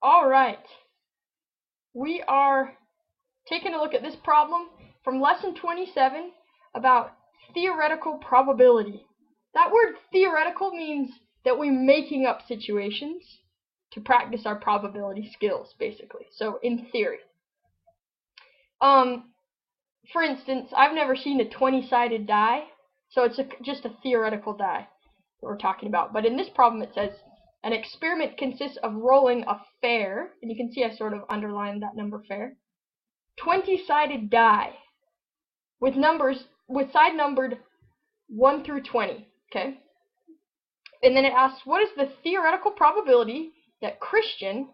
Alright, we are taking a look at this problem from lesson 27 about theoretical probability. That word theoretical means that we're making up situations to practice our probability skills, basically. So in theory. For instance, I've never seen a 20-sided die, so it's just a theoretical die that we're talking about. But in this problem it says, an experiment consists of rolling a fair, and you can see I sort of underlined that number fair, 20-sided die with side numbered 1 through 20, okay? And then it asks, what is the theoretical probability that Christian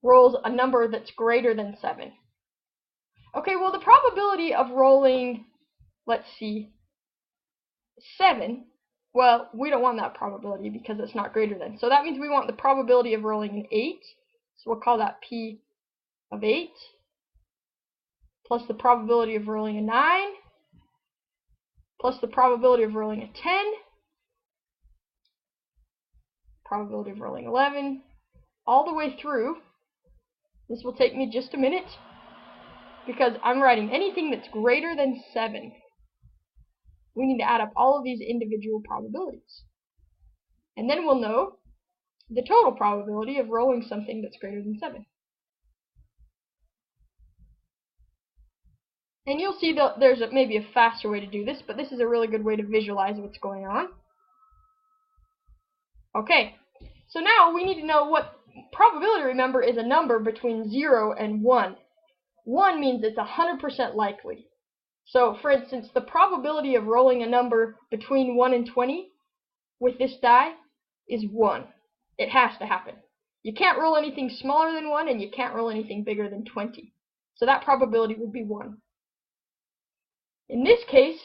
rolls a number that's greater than 7? Okay, well the probability of rolling, let's see, 7, well, we don't want that probability because it's not greater than. So that means we want the probability of rolling an 8. So we'll call that P of 8. Plus the probability of rolling a 9. Plus the probability of rolling a 10. Probability of rolling 11. All the way through. This will take me just a minute because I'm writing anything that's greater than 7. We need to add up all of these individual probabilities. And then we'll know the total probability of rolling something that's greater than 7. And you'll see that there's maybe a faster way to do this, but this is a really good way to visualize what's going on. Okay, so now we need to know what probability, remember, is a number between 0 and 1. 1 means it's 100% likely. So, for instance, the probability of rolling a number between 1 and 20 with this die is 1. It has to happen. You can't roll anything smaller than 1, and you can't roll anything bigger than 20. So that probability would be 1. In this case,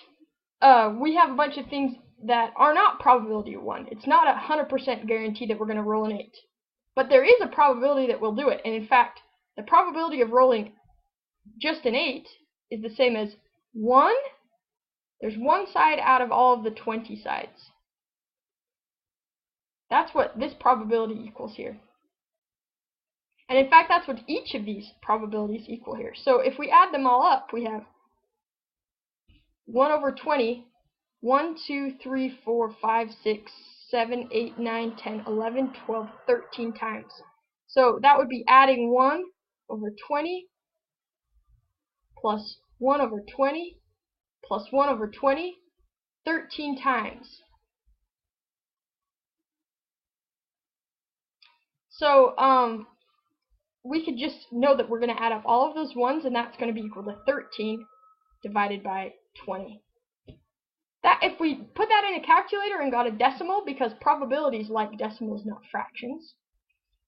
we have a bunch of things that are not probability of 1. It's not a 100% guarantee that we're going to roll an 8. But there is a probability that we'll do it. And in fact, the probability of rolling just an 8 is the same as 1. There's one side out of all of the 20 sides. That's what this probability equals here. And in fact, that's what each of these probabilities equal here. So if we add them all up, we have 1 over 20, 1, 2, 3, 4, 5, 6, 7, 8, 9, 10, 11, 12, 13 times. So that would be adding 1 over 20 plus 1 over 20 plus 1 over 20, 13 times. So we could just know that we're going to add up all of those ones, and that's going to be equal to 13 divided by 20. That, if we put that in a calculator and got a decimal, because probabilities like decimals, not fractions,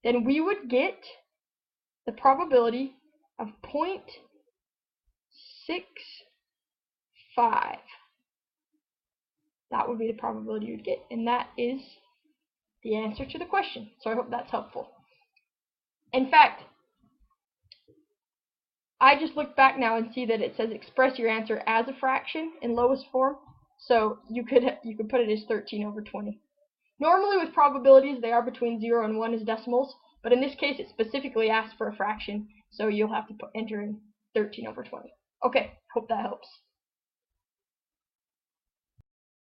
then we would get the probability of 0.65. That would be the probability you would get, and that is the answer to the question. So I hope that's helpful. In fact, I just looked back now and see that it says express your answer as a fraction in lowest form. So you could put it as 13 over 20. Normally with probabilities they are between 0 and 1 as decimals, but in this case it specifically asks for a fraction, so you'll have to enter in 13 over 20. Okay, hope that helps.